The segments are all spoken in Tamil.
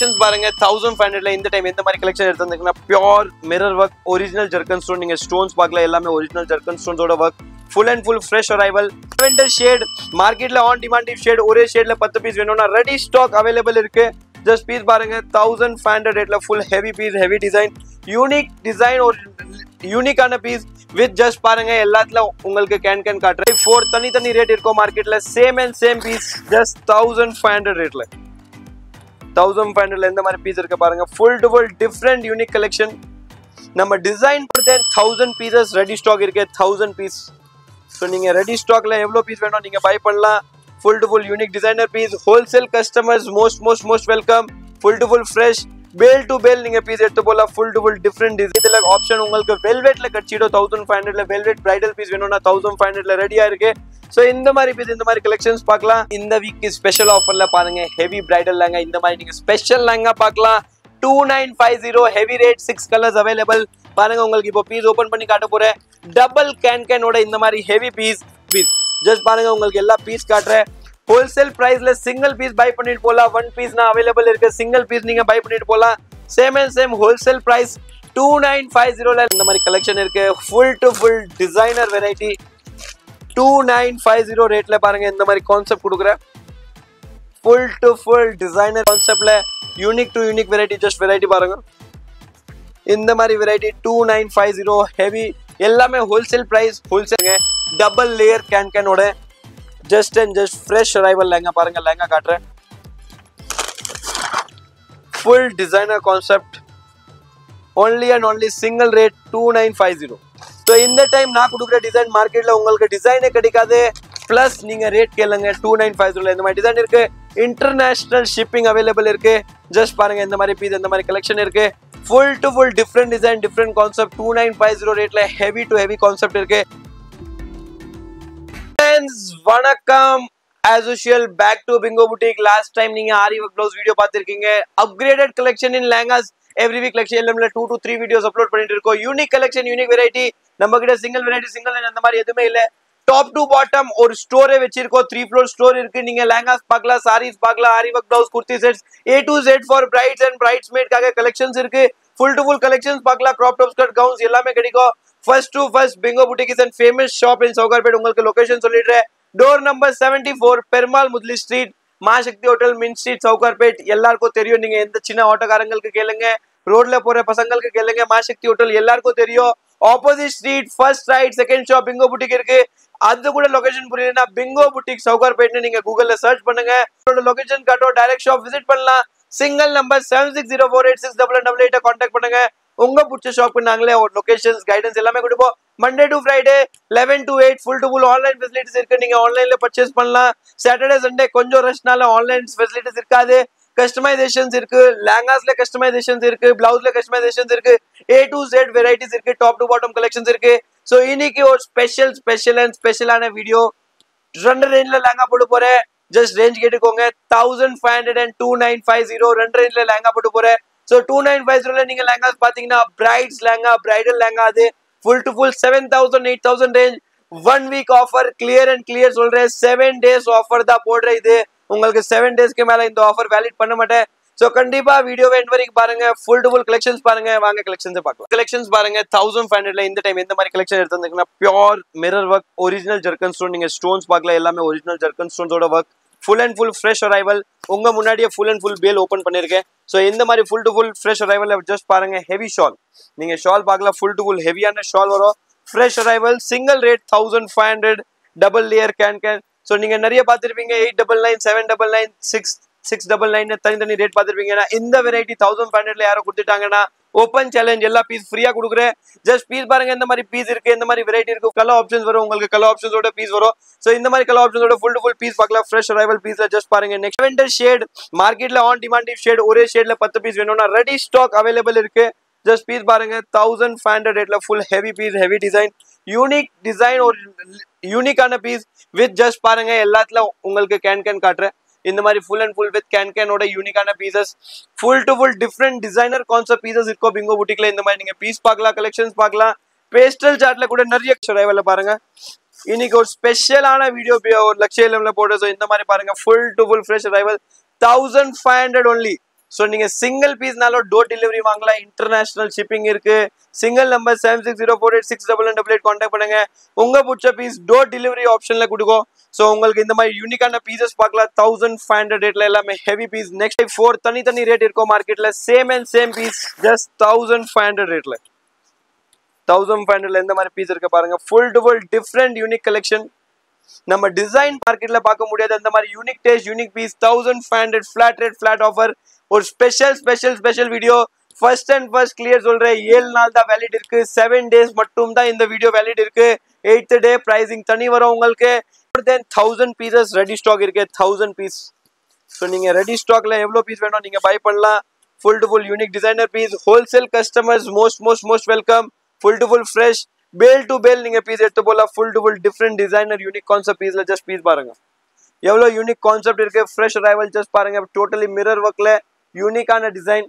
collections பாருங்க 1500 ல இந்த டைம் எந்த மாதிரி கலெக்ஷன் எடுத்துக்கிட்டீங்கன்னா pure mirror work original zircon stone நீங்க ஸ்டோன்ஸ் பார்க்கல எல்லாமே ஒரிஜினல் ஜர்கன் ஸ்டோன்ஸோட work full and full fresh arrival lavender shade மார்க்கெட்ல on demand shade ஒரே ஷேட்ல 10 பீஸ் வேணும்னா ரெடி ஸ்டாக் அவேலபிள் இருக்கு just பீஸ் பாருங்க 1500 ரேட்ல full heavy piece heavy design unique design or unique ஆன பீஸ் with just பாருங்க எல்லாத்துல உங்களுக்கு கேன் காட்றேன் 4 தனி ரேட் இருக்கும் மார்க்கெட்ல same and same piece just 1500 ரேட்ல 1500 ல இந்த மாதிரி பீஸ் இருக்கு பாருங்க full to full different unique collection நம்ம டிசைன் பொறுத்து 1000 pieces ரெடி ஸ்டாக் இருக்கு 1000 பீஸ் சோ நீங்க ரெடி ஸ்டாக்ல எவ்வளவு பீஸ் வேணும் நீங்க பை பண்ணலாம் full to full unique designer piece wholesale customers most welcome full to full fresh bale to bale நீங்க பீஸ் எடுத்து போலாம் full to full different design இதுல ஆப்ஷன் உங்களுக்கு velvetல கட்சிடோ 1500 ல velvet bridal piece வேணும்னா 1500 ல ரெடியா இருக்கு சோ இந்த மாதிரி பீஸ் இந்த மாதிரி கலெக்ஷன்ஸ் பார்க்கலாம் இந்த வீக் ஸ்பெஷல் ஆஃபர்ல பாருங்க ஹெவி bridal லங்க இந்த மாதிரி நீங்க ஸ்பெஷல் லங்க பார்க்கலாம் 2950 heavy rate 6 colors available பாருங்க உங்களுக்கு இப்போ பீஸ் ஓபன் பண்ணி காட்ட போறேன் டபுள் கேன் ஓட இந்த மாதிரி ஹெவி பீஸ் ஜஸ்ட் பாருங்க உங்களுக்கு எல்லா பீஸ் காட்றேன் ஹோல்சேல் பிரைஸ்ல சிங்கிள் பீஸ் பை பண்ணிட்டு போலாம் 1 பீஸ்னா அவேலபிள் இருக்கு சிங்கிள் பீஸ் நீங்க பை பண்ணிட்டு போலாம் same and same wholesale price 2950 ல இந்த மாதிரி கலெக்ஷன் இருக்கு full to full designer variety 2950 ரேட்ல பாருங்க இந்த மாதிரி கான்செப்ட் கொடுக்குறேன் full to full designer கான்செப்ட்ல unique to unique variety just variety பாருங்க இந்த மாதிரி variety 2950 heavy எல்லாமே ஹோல்சேல் பிரைஸ் ஹோல்சேல்ங்க டபுள் லேயர் கேன் ஓட just and just fresh arrival lehenga பாருங்க லெஹங்கா காட்றேன் full designer concept only and only single rate 2950 so இந்த டைம் நான் கொடுக்குற டிசைன் மார்க்கெட்ல உங்களுக்கு டிசைனே கிடைக்காது பிளஸ் நீங்க ரேட் கேளுங்க 2950 ல இந்த மாதிரி டிசைன் இருக்கு இன்டர்நேஷனல் ஷிப்பிங் அவேலபிள் இருக்கு ஜஸ்ட் பாருங்க இந்த மாதிரி பீஸ் இந்த மாதிரி கலெக்ஷன் இருக்கு full to full different design different concept 2950 ரேட்ல heavy to heavy concept இருக்கு friends வணக்கம் as usual back to Bingo Boutique last time நீங்க ஆரி work blouse வீடியோ பார்த்திருக்கீங்க upgraded collection in lehengas every week collection எல்லாம் 2 to 3 videos upload பண்ணிட்டு இருக்கோம் unique collection unique variety நம்ம கிட்ட single variety single line அந்த மாதிரி எதுமே இல்ல top to bottom ஒரு ஸ்டோரே வெச்சிருக்கோம் 3 floor ஸ்டோர் இருக்கு நீங்க lehengas பார்க்கலாம் sarees பார்க்கலாம் ஆரி work blouse kurti sets A to Z for brides and bridesmaid காக collections இருக்கு full to full collections பார்க்கலாம் crop top skirt gowns எல்லாமே கிடைக்கும் first to first Bingo Boutique is a famous shop in Saukarpet உங்களுக்கு லொகேஷன் சொல்லிடுறேன் door number 74 Perumal Mudali street Masakthi hotel main street Sowcarpet எல்லாருக்கும் தெரியும் நீங்க எந்த சின்ன ஆட்டோக்காரங்களுக்கு கேளுங்க ரோட்ல போற பசங்களுக்கு கேளுங்க மாசக்தி ஹோட்டல் எல்லாருக்கும் தெரியும் opposite street first right second shop Bingo Boutique இருக்கு அது கூட லொகேஷன் புரியலனா Bingo Boutique சவுகார்பேட்னு நீங்க கூகுள்ல சர்ச் பண்ணுங்க லொகேஷன் காட்டோ டைரக்ட் ஷாப் விசிட் பண்ணலாம் சிங்கிள் நம்பர் 76048688 கான்டாக்ட் பண்ணுங்க உங்க பிடிச்ச ஷாப்க்கு நாங்களே லொகேஷன்ஸ் கைடன்ஸ் எல்லாமே கொடுப்போம் Monday to Friday 11 to 8 full to full online facilities இருக்கு நீங்க ஆன்லைன்ல பர்ச்சேஸ் பண்ணலாம் Saturday Sunday கொஞ்சம் ரஷ்னால ஆன்லைன் ஃபெசிலிட்டிஸ் இருக்காது கஸ்டமைசேஷன்ஸ் இருக்கு லெஹங்காஸ்ல கஸ்டமைசேஷன்ஸ் இருக்கு பிளவுஸ்ல கஸ்டமைசேஷன்ஸ் இருக்கு A to Z வெரைட்டிஸ் இருக்கு டாப் டு பாட்டம் கலெக்ஷன்ஸ் இருக்கு சோ இன்னைக்கு ஒரு ஸ்பெஷலான வீடியோ ரெண்டு ரேஞ்ச்ல லெஹங்கா போட போறேன் ஜஸ்ட் ரேஞ்ச் கேட்டுக்கோங்க 1500 and 2950 ரெண்டு ரேஞ்ச்ல லெஹங்கா போட போறேன் சோ 2950 ல நீங்க லெஹங்காஸ் பாத்தீங்கன்னா பிரைட்ஸ் லெஹங்கா பிரைடல் லெஹங்கா அது full to full 7000 8000 range 1 week offer clear and clear சொல்றேன் 7 days offer தான் போடுறேன் இது உங்களுக்கு 7 daysக்கு மேல இந்த ஆஃபர் வேலிட் பண்ண மாட்டேன் சோ கண்டிப்பா வீடியோவை எண்ட் வரைக்கும் பாருங்க full to full collections பாருங்க வாங்க collections பார்க்கலாம் collections பாருங்க 1500 ல இந்த டைம் எந்த மாதிரி collection எடுத்துக்கிட்டீங்கன்னா pure mirror work original jerkin stone நீங்க ஸ்டோன்ஸ் பார்க்கல எல்லாமே original jerkin stonesோட work full and full fresh arrival உங்க முன்னாடியே full and full bale open பண்ணிருக்கேன் சோ இந்த மாதிரி full to full fresh arrival just பாருங்க heavy shawl நீங்க ஷால் பார்க்கலாம் full to full heavyயான ஷால் வரும் fresh arrival single rate 1500 double layer can so நீங்க நிறைய பாத்திருப்பீங்க 899 799 699 தனி ரேட் பாத்திருப்பீங்கன்னா இந்த வெரைட்டி 1500 ல யாரோ கொடுத்துட்டாங்கன்னா ஓபன் சேலஞ்ச் எல்லா பீஸ் ஃப்ரீயா கொடுக்குறேன் ஜஸ்ட் பீஸ் பாருங்க இந்த மாதிரி பீஸ் இருக்கு இந்த மாதிரி வெரைட்டி இருக்கு கலர் ஆப்ஷன்ஸ் வரும் உங்களுக்கு கலர் ஆப்ஷன்ஸோட பீஸ் வரும் சோ இந்த மாதிரி கலர் ஆப்ஷன்ஸோட full to full பீஸ் பார்க்கலாம் fresh arrival பீஸ்ல ஜஸ்ட் பாருங்க நெக்ஸ்ட் lavender shade மார்க்கெட்ல on demand shade ஒரே ஷேட்ல 10 பீஸ் வேணும்னா ரெடி ஸ்டாக் அவேலபிள் இருக்கு ஜஸ்ட் பீஸ் பாருங்க 1500 ரேட்ல full heavy piece heavy design unique design or unique ஆன பீஸ் with just பாருங்க எல்லாத்துல உங்களுக்கு கேன் காட்றேன் இந்த மாதிரி full and full with can ஓட unique ஆன pieces full to full different designer concept pieces இருக்கு Bingo Boutiqueல இந்த மாதிரி நீங்க பீஸ் பார்க்கலாம் collections பார்க்கலாம் pastel chartல கூட நிறைய arrival பாருங்க இன்னைக்கு ஒரு ஸ்பெஷலான வீடியோ ஒரு லக்ஷயம்ல போடுறோம் இந்த மாதிரி பாருங்க full to full fresh arrival 1500 only so நீங்க சிங்கிள் பீஸ்னாலும் டோர் டெலிவரி வாங்கலாம், இன்டர்நேஷனல் ஷிப்பிங் இருக்கு. சிங்கிள் நம்பர் 7604861188 கான்டாக்ட் பண்ணுங்க. உங்க பிடிச்ச பீஸ் டோர் டெலிவரி ஆப்ஷன்ல கொடுக்கும். ஸோ உங்களுக்கு இந்த மாதிரி யூனிக்கான பீசஸ் பார்க்கலாம். 1500 ரேட்ல எல்லாமே ஹெவி பீஸ். நெக்ஸ்ட் 4 தனி ரேட் இருக்கும் மார்க்கெட்ல. சேம் பீஸ் ஜஸ்ட் 1500 ரேட்ல. 1500ல எந்த மாதிரி பீஸ் இருக்கு பாருங்க. Full to full different unique collection. நம்ம டிசைன் மார்க்கெட்ல பார்க்க முடியாது அந்த மாதிரி unique taste unique piece. 1500 flat rate flat offer. ஒரு ஸ்பெஷல் வீடியோ. ஃபர்ஸ்ட் கிளியர் சொல்றேன், 7 நாள் தான் வேலிட் இருக்கு. 7 டேஸ் மட்டும் தான் இந்த வீடியோ வேலிட் இருக்கு. 8th டே பிரைசிங் தனி வரும் உங்களுக்கு. more than 1000 pieces ready stock இருக்கு. 1000 பீஸ். ஸோ நீங்க ரெடி ஸ்டாக்ல எவ்வளவு பீஸ் வேணும் நீங்க பை பண்ணலாம். Full to full unique designer piece. Wholesale customers most welcome. Full to full fresh bale to bale நீங்க பீஸ் எடுத்து போலாம். Full to full different designer unique concept பீஸ்ல ஜஸ்ட் பீஸ் பாருங்க எவ்வளவு யூனிக் கான்செப்ட் இருக்கு. ஃப்ரெஷ் அரைவல் ஜஸ்ட் பாருங்க. டோட்டலி மிரர் ஒர்க்ல யூனிக்கான டிசைன்.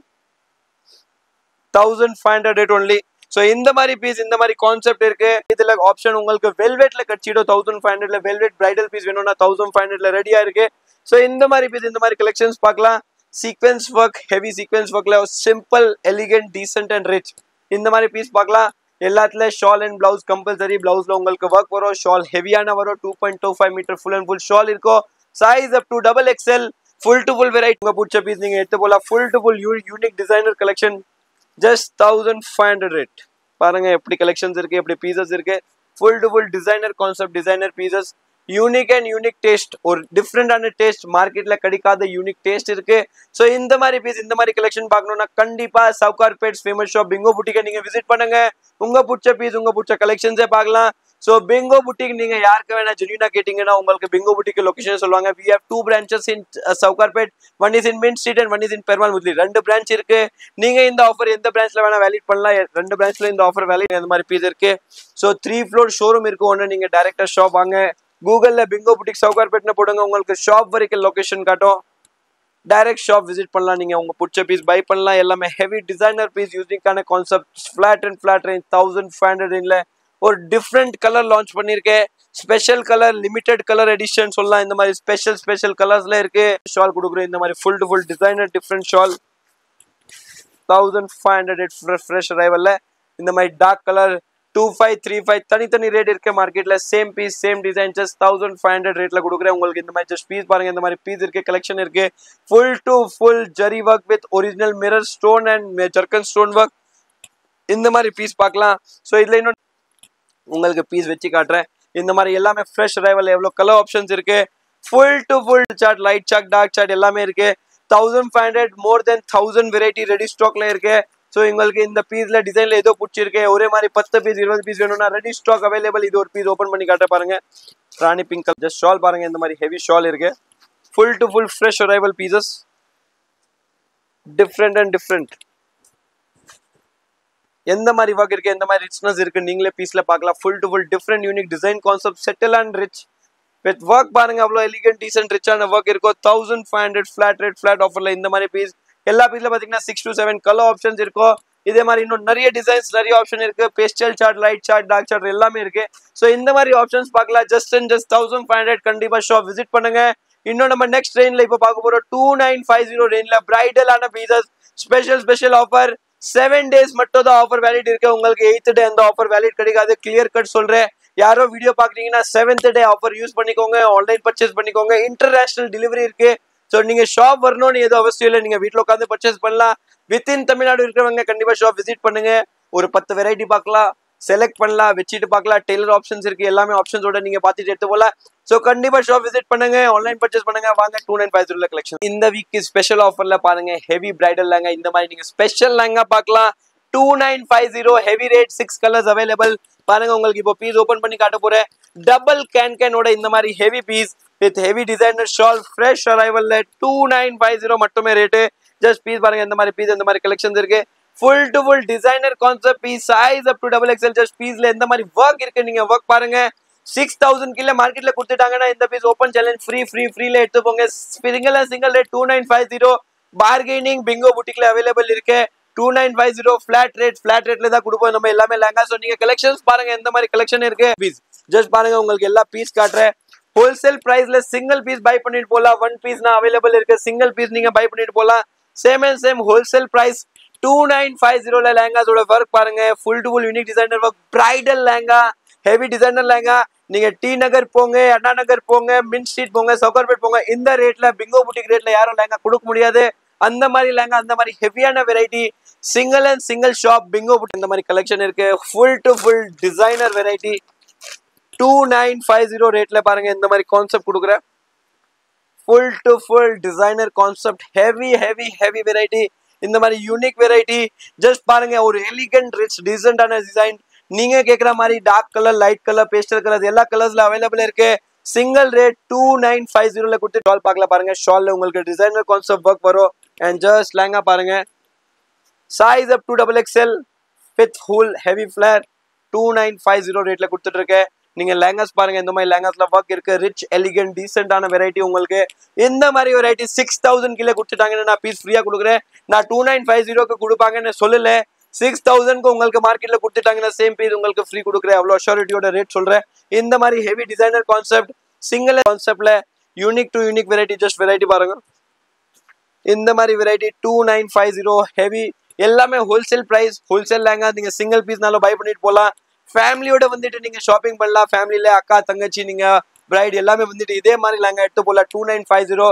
1500 rate only. ஸோ இந்த மாதிரி பீஸ் இந்த மாதிரி கான்செப்ட் இருக்கு. இதுல ஆப்ஷன் உங்களுக்கு வெல்வெட்ல கட்சிடும். 1500ல வெல்வெட் பிரைடல் பீஸ் வேணும்னா 1500ல ரெடியா இருக்கு. ஸோ இந்த மாதிரி பீஸ் இந்த மாதிரி கலெக்ஷன்ஸ் பார்க்கலாம். சீக்வென்ஸ் ஒர்க் ஹெவி சீக்வென்ஸ் ஒர்க்ல simple elegant decent and rich இந்த மாதிரி பீஸ் பார்க்கலாம். எல்லாத்துல ஷால் அண்ட் பிளவுஸ் கம்பல்சரி. பிளவுஸ்ல உங்களுக்கு ஒர்க் வரும். ஷால் ஹெவியான வரும். 2.25 metre full and full shawl இருக்கும். Size up to XXL. Full to full variety. உங்க பிடிச்ச பீஸ் நீங்க எடுத்து போலாம். Full to full unique designer collection just 1500 rate. பாருங்க எப்படி கலெக்ஷன்ஸ் இருக்கு, எப்படி பீசஸ் இருக்கு. Full to full designer concept designer pieces. Unique and unique taste. ஒரு டிஃப்ரெண்டான டேஸ்ட் மார்க்கெட்ல கிடைக்காத யூனிக் டேஸ்ட் இருக்கு. ஸோ இந்த மாதிரி பீஸ் இந்த மாதிரி கலெக்ஷன் பார்க்கணும்னா கண்டிப்பா சவுகார்பேட் ஃபேமஸ் ஷாப் பிங்கோ புட்டிக்கை நீங்க விசிட் பண்ணுங்க. உங்க பிடிச்ச பீஸ் உங்க பிடிச்ச கலெக்ஷன்ஸே பார்க்கலாம். ஸோ பிங்கோ புட்டிக் நீங்க யாருக்கு வேணா ஜென்யூனா கேட்டீங்கன்னா உங்களுக்கு பிங்கோ புட்டிக் லொகேஷன் சொல்லுவாங்க. we have 2 branches in Sowcarpet. one is in Mint Street and one is in Perumal Mudali. 2 branch இருக்கு. நீங்க இந்த ஆஃபர் எந்த பிரான்ச்ல வேணா வேலிட் பண்ணலாம். 2 பிரான்ச்ல இந்த ஆஃபர் வேலிட். இந்த மாதிரி பீஸ் இருக்கு. ஸோ 3 floor ஷோரூம் இருக்கு. ஒன்று நீங்க டைரக்டா ஷாப் வாங்க. கூகுள்ல பிங்கோ புட்டிக் சவுகார்பேட்னு போடுங்க. உங்களுக்கு ஷாப் வரைக்கும் லொகேஷன் காட்டும். டைரக்ட் ஷாப் விசிட் பண்ணலாம். நீங்க உங்க பிடிச்ச பீஸ் பை பண்ணலாம். எல்லாமே ஹெவி டிசைனர் பீஸ். யூனிக்கான கான்செப்ட். ஃபிளாட் ரேஞ்ச் 1500 ரேஞ்ச்ல ஒரு டிஃப்ரெண்ட் கலர் லான்ச் பண்ணிருக்கேன். Special colour limited colour edition சொல்லலாம். இந்த மாதிரி ஸ்பெஷல் கலர்ஸ்ல இருக்கு. ஷால் கொடுக்குறேன் இந்த மாதிரி full to full designer different shawl. 1500 fresh அரைவல்ல இந்த மாதிரி டார்க் கலர் 2535 தனி ரேட் இருக்கு மார்க்கெட்ல. Same piece same design just 1500 ரேட்ல கொடுக்குறேன் உங்களுக்கு. இந்த மாதிரி ஜஸ்ட் பீஸ் பாருங்க. இந்த மாதிரி பீஸ் இருக்கு. கலெக்ஷன் இருக்கு. Full to full zari work with original mirror stone and ஜர்க்கன் stone work. இந்த மாதிரி பீஸ் பார்க்கலாம். ஸோ இதுல இன்னும் உங்களுக்கு பீஸ் வச்சு காட்டுறேன். இந்த மாதிரி எல்லாமே ஃப்ரெஷ் அரைவல். எவ்வளவு கலர் ஆப்ஷன்ஸ் இருக்கு. Full to full shade light shade dark shade எல்லாமே இருக்கு. 1500 more than 1000 வெரைட்டி ரெடி ஸ்டாக்ல இருக்கு. ஸோ உங்களுக்கு இந்த பீஸ்ல டிசைன்ல ஏதோ பிடிச்சிருக்கு. ஒரே மாதிரி 10 பீஸ் 20 பீஸ் வேணும்னா ரெடி ஸ்டாக் அவைலபிள். இது ஒரு பீஸ் ஓப்பன் பண்ணி காட்ட பாருங்க. ராணி பிங்க் கலர் ஜஸ்ட் ஷால் பாருங்க. இந்த மாதிரி ஹெவி ஷால் இருக்கு. Full to full fresh arrival pieces. Different எந்த மாதிரி ஒர்க் இருக்கு எந்த மாதிரி ரிச்னஸ் இருக்கு நீங்களே பீஸ்ல பார்க்கலாம். Full to full different unique design concept settle and rich with work பாருங்க. அவ்வளோ எலிகென்ட் டீசென்ட் ரிச்சான ஒர்க் இருக்கும். 1500 ஃபிளாட் ரேட் ஃபிளாட் ஆஃபர்ல இந்த மாதிரி பீஸ். எல்லா பீஸ்ல பாத்தீங்கன்னா 6 to 7 கலர் ஆப்ஷன்ஸ் இருக்கும். இதே மாதிரி இன்னும் நிறைய டிசைன்ஸ் நிறைய ஆப்ஷன் இருக்கு. Pastel shade light shade dark shade எல்லாமே இருக்கு. ஸோ இந்த மாதிரி ஆப்ஷன்ஸ் பார்க்கலாம். ஜஸ்ட் 1500 கண்டிப்பா ஷாப் விசிட் பண்ணுங்க. இன்னும் நம்ம நெக்ஸ்ட் ரேஞ்ச்ல இப்போ பார்க்க போறோம் 2950 ரேஞ்ச்ல பிரைடலான பீசஸ். Special offer. 7 days மட்டும் தான் ஆஃபர் வேலிட் இருக்கு. உங்களுக்கு 8th டே அந்த ஆஃபர் வேலிட் கிடைக்காது. கிளியர் கட் சொல்றேன். யாரோ வீடியோ பாக்குறீங்கன்னா 7th டே ஆஃபர் யூஸ் பண்ணிக்கோங்க. ஆன்லைன் பர்ச்சேஸ் பண்ணிக்கோங்க. இன்டர்நேஷனல் டெலிவரி இருக்கு. ஸோ நீங்க ஷாப் வரணும்னு ஏதோ அவசியம் இல்லை. நீங்க வீட்டில் உட்காந்து பர்ச்சேஸ் பண்ணலாம். வித்தின் தமிழ்நாடு இருக்கிறவங்க கண்டிப்பா ஷாப் விசிட் பண்ணுங்க. ஒரு 10 வெரைட்டி பார்க்கலாம். செலக்ட் பண்ணலாம். வச்சுட்டு பார்க்கலாம். டெய்லர் ஆப்ஷன்ஸ் இருக்கு. எல்லாமே ஆப்ஷன்ஸோட நீங்க பார்த்துட்டு எடுத்து போகலாம். ஸோ கண்டிப்பா ஷாப் விசிட் பண்ணுங்க. ஆன்லைன் பர்ச்சேஸ் பண்ணுங்க. வாங்க 2950 கலெக்ஷன். இந்த வீக் ஸ்பெஷல் ஆஃபர்ல பாருங்க. Heavy bridal lehenga. இந்த மாதிரி நீங்க ஸ்பெஷல் லெஹங்கா பார்க்கலாம். 2950 ஹெவி ரேட் 6 கலர்ஸ் அவைலபிள். பாருங்க உங்களுக்கு இப்போ பீஸ் ஓபன் பண்ணி காட்ட போறேன். டபுள் கேனோட இந்த மாதிரி heavy piece with heavy designer shawl fresh அரைவல்ல 2950 மட்டுமே ரேட்டு. ஜஸ்ட் பீஸ் பாருங்க. இந்த மாதிரி பீஸ் இந்த மாதிரி கலெக்ஷன்ஸ் இருக்கு. Full to full designer concept piece. Size up to XXL. Just பீஸ்ல எந்த மாதிரி ஒர்க் இருக்கு நீங்க ஒர்க் பாருங்க. 6000 கீழ மார்க்கெட்ல கொடுத்துட்டாங்கன்னா இந்த பீஸ் ஓபன் சேலஞ்ச் ஃப்ரீல எடுத்துப்போங்க. Single rate 2950. பார்கெனிங் பிங்கோ புட்டிக்ல அவைலபிள் இருக்கு. 2950 ஃபிளாட் ரேட்ல தான் கொடுப்போம் நம்ம எல்லாமே லெஹங்கா. ஸோ நீங்க கலெக்ஷன்ஸ் பாருங்க எந்த மாதிரி கலெக்ஷன் இருக்கு. பீஸ் ஜஸ்ட் பாருங்க. உங்களுக்கு எல்லா பீஸ் காட்டுறேன். ஹோல்சேல் பிரைஸ்ல சிங்கிள் பீஸ் பை பண்ணிட்டு போலாம். 1 பீஸ் அவைலபிள் இருக்கு. சிங்கிள் பீஸ் நீங்க பை பண்ணிட்டு போலாம். Same and same wholesale price 2950 ல லெஹங்காஸோட ஒர்க் பாருங்க. Full to full unique designer work, bridal lehenga, heavy designer lehenga. நீங்க டி நகர் போங்க, அண்ணா நகர் போங்க, மின் ஸ்ட்ரீட் போங்க, சவுகார்பேட் போங்க, இந்த ரேட்ல பிங்கோ புட்டிக் ரேட்ல யாரும் லெஹங்கா கொடுக்க முடியாது. அந்த மாதிரி லெஹங்கா, அந்த மாதிரி ஹெவியான variety, single and single shop Bingo boutique இந்த மாதிரி கலெக்ஷன் இருக்கு. Full to full designer variety 2950 ரேட்ல பாருங்க. இந்த மாதிரி கான்செப்ட் கொடுக்குறேன். Full to full designer concept, heavy heavy heavy variety, இந்த மாதிரி யூனிக் வெரைட்டி. ஜஸ்ட் பாருங்க, ஒரு எலிகன்ட் ரிச் டீசென்டான டிசைன். நீங்க கேட்குற மாதிரி dark colour, light colour, pastel colour எல்லா கலர்ஸ்ல அவைலபிள் இருக்கு. சிங்கிள் ரேட் 2950 கொடுத்து டால் பார்க்கல பாருங்க. ஷால்ல உங்களுக்கு டிசைனர் கான்செப்ட் ஒர்க் வரும். அண்ட் ஜஸ்ட் லெஹங்கா பாருங்க, size up to XXL with full heavy flare 2950 ரேட்ல கொடுத்துட்டு இருக்கேன். நீங்க லெஹங்காஸ் பாருங்க, இந்த மாதிரி லெஹங்காஸ்ல ஒர்க் இருக்கு. ரிச் எலிகன்ட் டீசென்டான வெரைட்டி உங்களுக்கு. இந்த மாதிரி வெரைட்டி 6000 கீழே கொடுத்துட்டாங்கன்னு நான் பீஸ் ஃப்ரீயா கொடுக்குறேன். நான் 2950 கொடுப்பாங்கன்னு சொல்லல, 6000 உங்களுக்கு மார்க்கெட்ல கொடுத்துட்டாங்கன்னா சேம் பீஸ் உங்களுக்கு ஃப்ரீ கொடுக்குறேன். அவ்வளோ அஷூரிட்டியோட ரேட் சொல்றேன். இந்த மாதிரி ஹெவி டிசைனர் கான்செப்ட், சிங்கிள் கான்செப்ட்ல unique to unique variety. Just variety பாருங்க, இந்த மாதிரி வெரைட்டி 2950 ஹெவி. எல்லாமே ஹோல்சேல் பிரைஸ். ஹோல்சேல் லெஹங்கா நீங்க சிங்கிள் பீஸ்னாலும் பை பண்ணிட்டு போகலாம். ஃபேமிலியோட வந்துட்டு நீங்க ஷாப்பிங் பண்ணலாம். ஃபேமிலியில அக்கா தங்கச்சி நீங்க பிரைட் எல்லாமே வந்துட்டு இதே மாதிரி லெஹங்கா எடுத்து போகலாம். 2950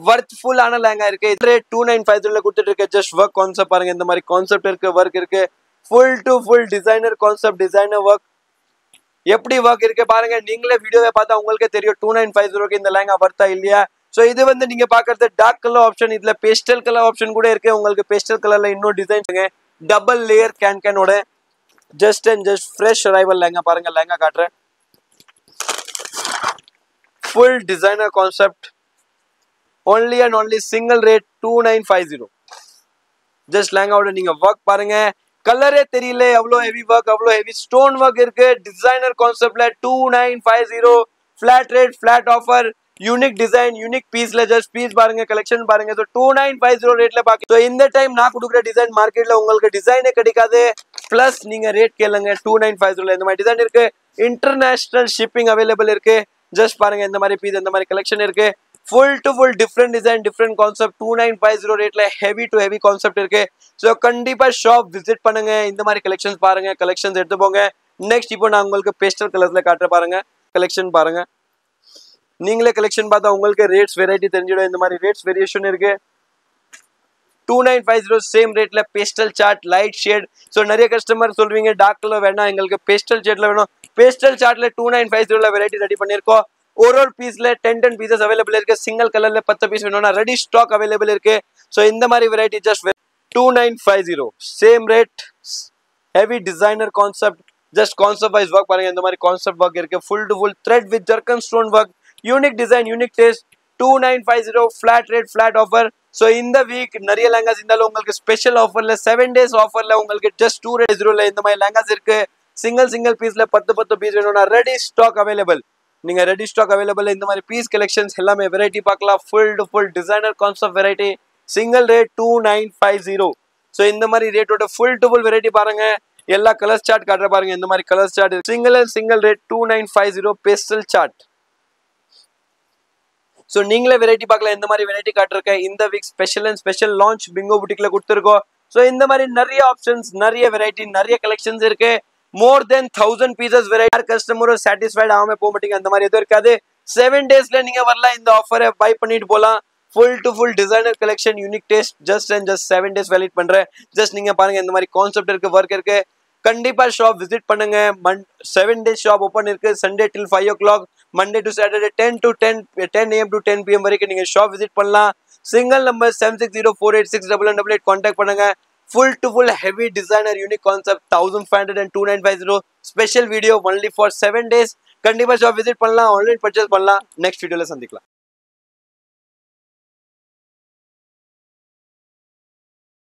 வர்த்ஃபுல்லான லெஹங்கா இருக்கு. ரேட் 2950 கொடுத்துட்டு இருக்கு. ஜஸ்ட் ஒர்க் கான்செப்ட் பாருங்க, இந்த மாதிரி கான்செப்ட் இருக்கு, ஒர்க் இருக்கு. Full to full designer concept, designer work. எப்படி ஒர்க் இருக்கு பாருங்க, நீங்களே வீடியோவை பார்த்தா உங்களுக்கே தெரியும் 2950 இந்த லெஹங்கா வர்த்தா இல்லையா. ஸோ இது வந்து நீங்க பாக்குறது டார்க் கலர் ஆப்ஷன், இதுல பேஸ்டல் கலர் ஆப்ஷன் கூட இருக்கு. உங்களுக்கு பேஸ்டல் கலர்ல இன்னும் டிசைன் டபுள் லேயர் கேனோட just and just fresh arrival lehenga பாருங்க. லெஹங்கா காட்டுறேன், full designer concept, only and only single rate 2950. Just லெஹங்காவோட நீங்க ஒர்க் பாருங்க, கலரே தெரியல எவ்வளோ ஹெவி ஒர்க், அவ்வளோ ஹெவி ஸ்டோன் ஒர்க் இருக்கு. டிசைனர் கான்செப்ட்ல 2950 flat rate, flat offer, unique design, unique பீஸ்ல. ஜஸ்ட் பீஸ் பாருங்க, கலெக்ஷன் பாருங்க. ஸோ 2950 ரேட்ல பாக்க. ஸோ இந்த டைம் நான் கொடுக்குற டிசைன் மார்க்கெட்ல உங்களுக்கு டிசைனே கிடைக்காது. பிளஸ் நீங்க ரேட் கேளுங்க 2950 இந்த மாதிரி டிசைன் இருக்கு. இன்டர்நேஷனல் ஷிப்பிங் அவைலபிள் இருக்கு. ஜஸ்ட் பாருங்க, இந்த மாதிரி பீஸ், இந்த மாதிரி கலெக்ஷன் இருக்கு. Full to full different design, different concept 2950 ரேட்ல ஹெவி டு ஹெவி கான்செப்ட் இருக்கு. ஸோ கண்டிப்பா ஷாப் விசிட் பண்ணுங்க, இந்த மாதிரி கலெக்ஷன்ஸ் பாருங்க, கலெக்ஷன்ஸ் எடுத்து போங்க. நெக்ஸ்ட் இப்போ நான் உங்களுக்கு பேஸ்டல் கலர்ஸ்ல காட்டுற பாருங்க. கலெக்ஷன் பாருங்க, நீங்களே கலெக்ஷன் பார்த்தா உங்களுக்கு ரேட்ஸ் வெரைட்டி தெரிஞ்சிடும். இந்த மாதிரி ரேட்ஸ் வேரியேஷன் இருக்கு. 2950 சேம் ரேட்ல pastel shade, light shade. So நிறைய கஸ்டமர் சொல்வீங்க டார்க் கலர் வேணாம், எங்களுக்கு பேஸ்டல் ஷேட்ல வேணும். பேஸ்டல் சார்ட்ல 2950 வெரைட்டி ரெடி பண்ணிருக்கோம். ஒரு பீஸ்ல 10 பீசஸ் அவைலபிள் இருக்கு. சிங்கிள் கலர்ல 10 பீஸ் வேணும்னா ரெடி ஸ்டாக் அவைலபிள் இருக்கு. ஸோ இந்த மாதிரி variety just 2950 same rate, heavy designer concept. Just concept wise work பாருங்க, இந்த மாதிரி கான்செப்ட் ஒர்க் இருக்கு. Full to full thread with zircon stone work, unique design, unique taste. 2950 flat rate, flat offer. So இந்த வீக் நிறைய லெஹங்காஸ் இருந்தாலும் உங்களுக்கு ஸ்பெஷல் ஆஃபர்ல 7 days ஆஃபர்ல உங்களுக்கு ஜஸ்ட் 250 இந்த மாதிரி லெஹங்காஸ் இருக்கு. சிங்கிள் பீஸ்ல 10 பீஸ் வேணும்னா ரெடி ஸ்டாக் அவைலபிள். நீங்க ரெடி ஸ்டாக் அவைலபிள். இந்த மாதிரி பீஸ் கலெக்ஷன்ஸ் எல்லாமே வெரைட்டி பார்க்கலாம். Full to full designer concept variety, single rate 2950. So இந்த மாதிரி ரேட்டோட ஃபுல் டு ஃபுல் வெரைட்டி பாருங்க. எல்லா கலர் சார்ட் காட்டுற பாருங்க, இந்த மாதிரி colour shade. Single rate 2950 pastel shade. So நீங்களே வெரைட்டி பார்க்கலாம், இந்த மாதிரி வெரைட்டி காட்டிருக்கேன். இந்த week special and special launch Bingo புட்டிக்ல கொடுத்துருக்கோம். ஸோ இந்த மாதிரி நிறைய ஆப்ஷன்ஸ், நிறைய வெரைட்டி, நிறைய கலெக்ஷன்ஸ் இருக்கு. மோர் தென் 1000 பீசஸ் வெரைட்டி. யார் கஸ்டமரும் சாட்டிஸ்ஃபைட் ஆகாம போக மாட்டீங்க, அந்த மாதிரி எதுவும் இருக்காது. 7 daysல நீங்க வரலாம், இந்த ஆஃபரை பை பண்ணிட்டு போகலாம். Full to full designer collection, unique taste. Just 7 days valid பண்றேன். ஜஸ்ட் நீங்க பாருங்க, இந்த மாதிரி கான்செப்ட் இருக்கு, ஒர்க் இருக்கு. கண்டிப்பா ஷாப் விசிட் பண்ணுங்க. 7 days ஷாப் ஓப்பன் இருக்கு. Sunday till 5 o'clock, Monday to Saturday 10 AM to 10 PM வரைக்கும் நீங்க ஷாப் விசிட் பண்ணலாம். சிங்கிள் நம்பர் 7604868888 கான்டாக்ட் பண்ணுங்க. Full to full heavy designer unique concept 1500 and 2950 special video only for 7 days. கண்டிப்பா ஷாப் விசிட் பண்ணலாம், ஆன்லைன் பர்ச்சேஸ் பண்ணலாம். நெக்ஸ்ட் வீடியோல சந்திக்கலாம்.